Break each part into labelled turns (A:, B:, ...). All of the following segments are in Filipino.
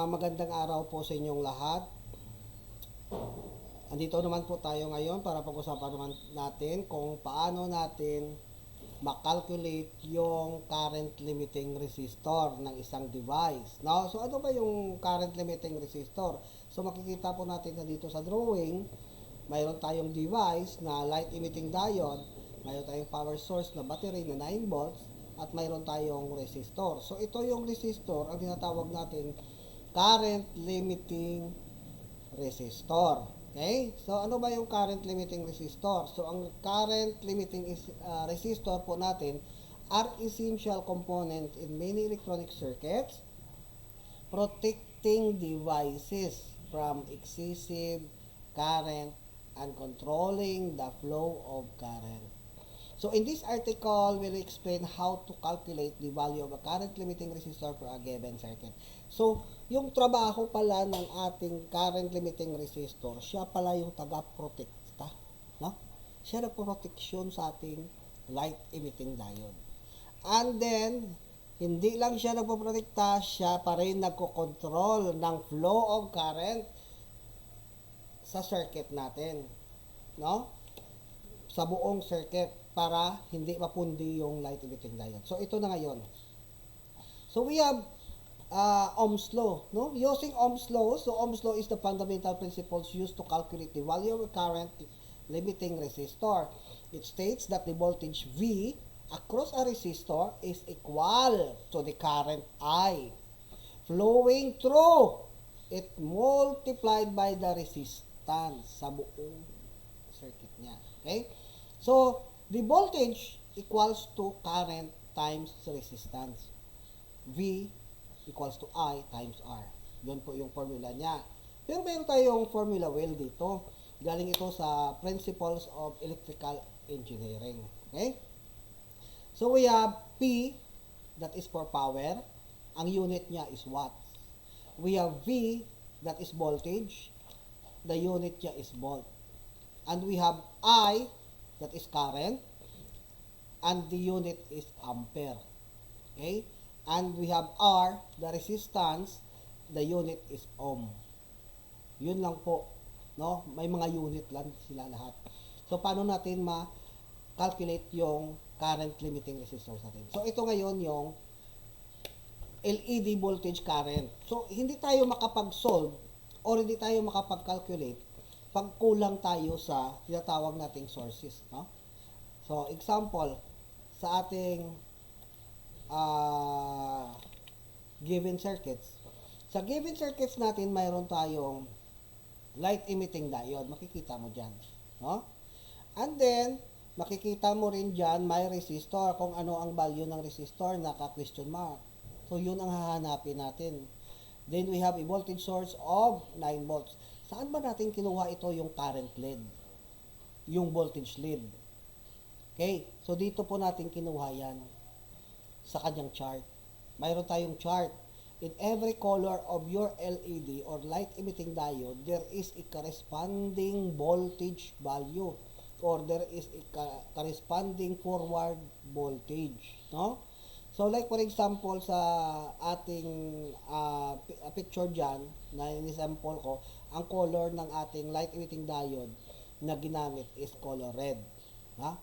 A: Magandang araw po sa inyong lahat. Andito naman po tayo ngayon para pag-usapan naman natin kung paano natin makalculate yung current limiting resistor ng isang device. No? So ano ba yung current limiting resistor? So makikita po natin na dito sa drawing, mayroon tayong device na light emitting diode, mayroon tayong power source na battery na 9 volts, at mayroon tayong resistor. So ito yung resistor, ang tinatawag natin current limiting resistor. Okay? So, ano ba yung current limiting resistor? So, ang current limiting resistor po natin are essential components in many electronic circuits, protecting devices from excessive current and controlling the flow of current. So, in this article, we'll explain how to calculate the value of a current limiting resistor for a given circuit. So, yung trabaho pala ng ating current limiting resistor, siya pala yung taga-protekta, no? Siya nagpo-protection sa ating light emitting diode. And then, hindi lang siya nagpo-protekta, siya pa rin nagko-control ng flow of current sa circuit natin, no? Sa buong circuit para hindi mapundi yung light emitting diode. So, ito na ngayon. So, we have Ohm's law, no? Using Ohm's law, so Ohm's law is the fundamental principles used to calculate the value of a current limiting resistor. It states that the voltage V across a resistor is equal to the current I flowing through it multiplied by the resistance sa buong circuit niya. Okay? So, the voltage equals to current times resistance. V equals to I times R. Yun po yung formula niya. Pero meron tayong formula well dito. Galing ito sa Principles of Electrical Engineering. Okay? So, we have P, that is for power. Ang unit niya is watts. We have V, that is voltage. The unit niya is volt. And we have I, that is current, and the unit is ampere. Okay? And we have R, the resistance, the unit is ohm. Yun lang po, no? May mga unit lang sila lahat. So, paano natin ma-calculate yung current limiting resistor natin? So, ito ngayon yung LED voltage current. So, hindi tayo makapag-solve or hindi tayo makapag-calculate pag kulang tayo sa tinatawag nating sources, no? So, example, sa ating given circuits. Sa given circuits natin, mayroon tayong light emitting diode. Makikita mo dyan, no? And then, makikita mo rin dyan, may resistor. Kung ano ang value ng resistor, naka-question mark. So, yun ang hahanapin natin. Then, we have a voltage source of 9 volts. Saan ba natin kinuha ito yung current lead? Yung voltage lead. Okay? So, dito po natin kinuha yan sa kanyang chart. Mayroon tayong chart. In every color of your LED or light emitting diode, there is a corresponding voltage value or there is a corresponding forward voltage. No? So, like for example, sa ating picture dyan, na in-sample ko, ang color ng ating light emitting diode na ginamit is color red.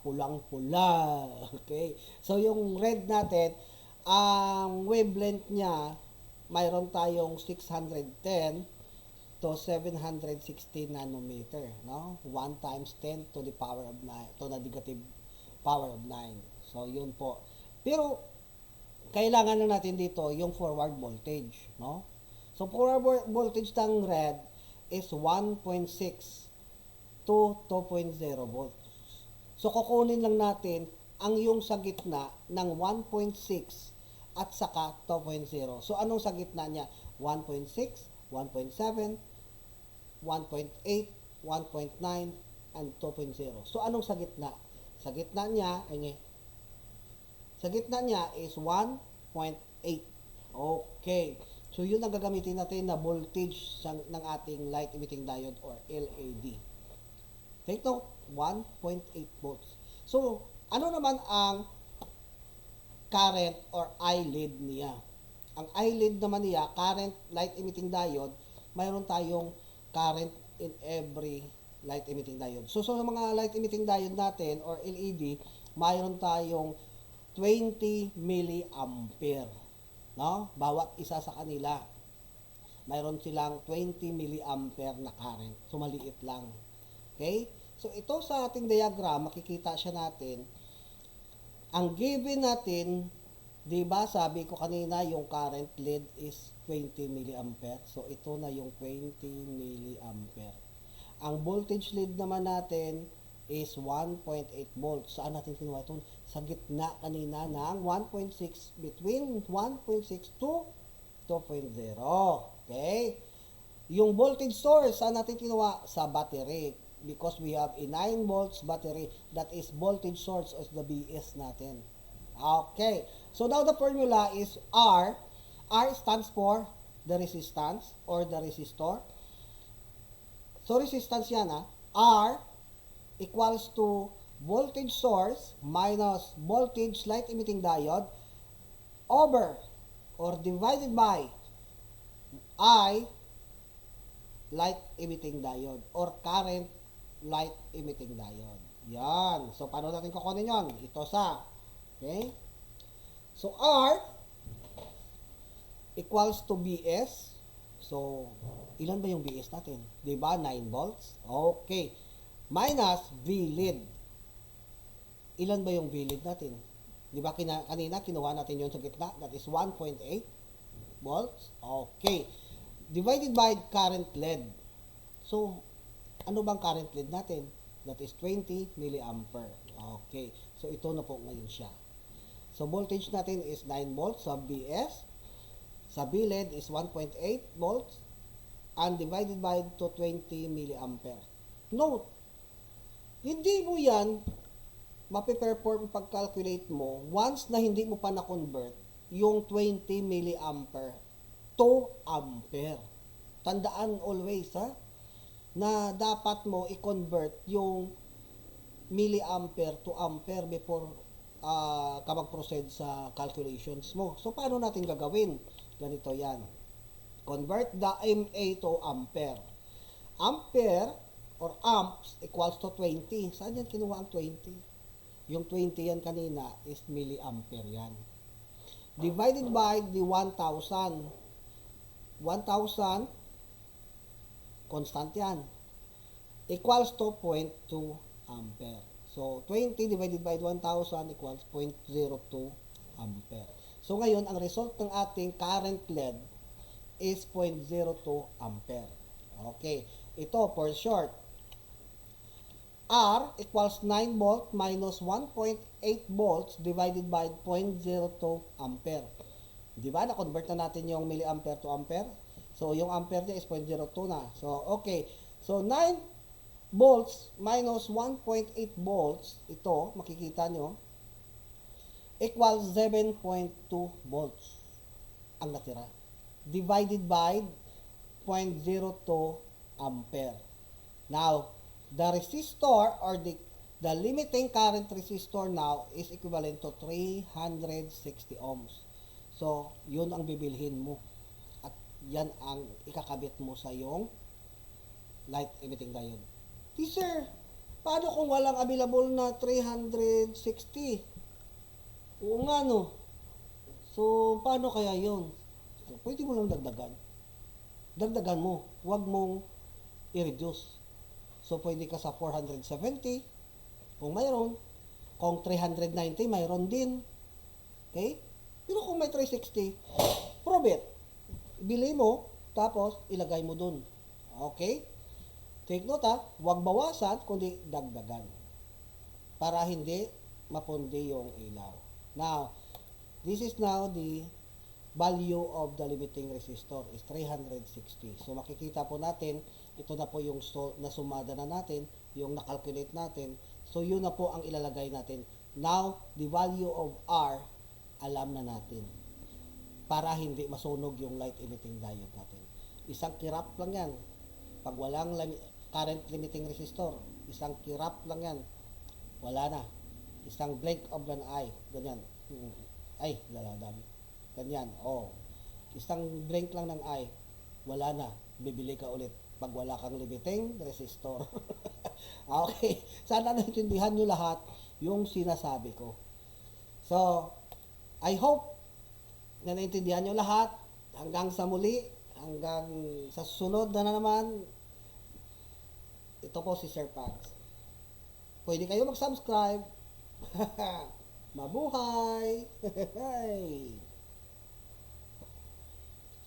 A: Pulang-pula. Okay? So, yung red natin, ang wavelength niya, mayroon tayong 610 to 760 nanometer. No? 1 times 10 to the power of 9, to the negative power of 9. So, yun po. Pero, kailangan na natin dito yung forward voltage. No? So, forward voltage ng red is 1.6 to 2.0 volts. So, kukunin lang natin ang yung sa gitna ng 1.6 at saka 2.0. So, anong sa gitna niya? 1.6, 1.7, 1.8, 1.9, and 2.0. So, anong sa gitna? Sa gitna niya, is 1.8. Okay. So, yun ang gagamitin natin na voltage ng ating light emitting diode or LED. Take note, 1.8 volts. So, ano naman ang current or I lead niya? Ang eyelid naman niya, current light emitting diode, mayroon tayong current in every light emitting diode. So sa mga light emitting diode natin or LED, mayroon tayong 20 milliampere, no? Bawat isa sa kanila. Mayroon silang 20 milliampere na current. So maliit lang. Okay? So ito sa ating diagram, makikita siya natin. Ang given natin, 'di ba, sabi ko kanina yung current lead is 20 milliampere. So ito na yung 20 milliampere. Ang voltage lead naman natin is 1.8 volts. Saan natin kinuha ito? Sa gitna kanina ng 1.6, between 1.6 to 2.0. Okay? Yung voltage source, saan natin kinuha? Sa battery. Because we have a 9 volts battery. That is voltage source of the BS natin. Okay. So now the formula is R. R stands for the resistance or the resistor. So resistance yan R equals to voltage source minus voltage light emitting diode over or divided by I light emitting diode or current light emitting diode. Yan. So paano natin kukunin yon? Ito sa. Okay? So R equals to BS. So ilan ba yung BS natin? 'Di ba 9 volts? Okay. Minus V lead. Ilan ba yung V lead natin? Di ba kanina kinuha natin yun sa gitna? That is 1.8 volts. Okay. Divided by current lead. So, ano bang current lead natin? That is 20 milliampere. Okay. So, ito na po ngayon siya. So, voltage natin is 9 volts sa BS. Sa B lead is 1.8 volts. And divided by to 20 milliampere. Note, hindi mo yan mapiperform pag-calculate mo once na hindi mo pa na-convert yung 20 milliampere to ampere. Tandaan always na dapat mo i-convert yung milliampere to ampere before ka mag-proceed sa calculations mo. So, paano natin gagawin? Ganito yan. Convert the MA to ampere. Ampere or amps equals to 20. Saan yan kinuha ang 20? Yung 20 yan kanina is milliampere yan. Divided by the 1,000. 1,000, constant yan. Equals to 0.2 ampere. So, 20 divided by 1,000 equals 0.02 ampere. So, ngayon, ang result ng ating current lead is 0.02 ampere. Okay. Ito, for short, R equals 9 volt minus 1.8 volts divided by 0.02 ampere. Di ba? Na-convert na natin yung milliampere to ampere. So, yung ampere niya is 0.02 na. So, okay. So, 9 volts minus 1.8 volts, ito, makikita nyo, equals 7.2 volts ang natira. Divided by 0.02 ampere. Now, the resistor or the limiting current resistor now is equivalent to 360 ohms. So, yun ang bibilhin mo. At yan ang ikakabit mo sa yung light emitting diode. Sir, paano kung walang available na 360? Oo nga no. So, paano kaya yun? So, pwede mo lang dagdagan. Dagdagan mo. Huwag mong i-reduce. So, pwede ka sa 470 kung mayroon. Kung 390, mayroon din. Okay? Pero kung may 360, prove it. Bili mo, tapos ilagay mo dun. Okay? Take note huwag bawasan, kundi dagdagan. Para hindi mapundi yung ilaw. Now, this is now the value of the limiting resistor is 360. So, makikita po natin, ito na po yung nasumada na natin, yung nakalculate natin. So, yun na po ang ilalagay natin. Now, the value of R, alam na natin. Para hindi masunog yung light emitting diode natin. Isang kirap lang yan. Pag walang current limiting resistor, isang kirap lang yan. Wala na. Isang blink of an eye. Ganyan. Ay, dami. Ganyan. Oh. isang drink lang ng I, wala na. Bibili ka ulit pag wala kang limiting resistor. Okay. Sana naintindihan nyo lahat yung sinasabi ko. So, I hope na naintindihan nyo lahat. Hanggang sa muli, hanggang sa susunod na naman, ito po si Sir Pags. Pwede kayo mag-subscribe. Mabuhay!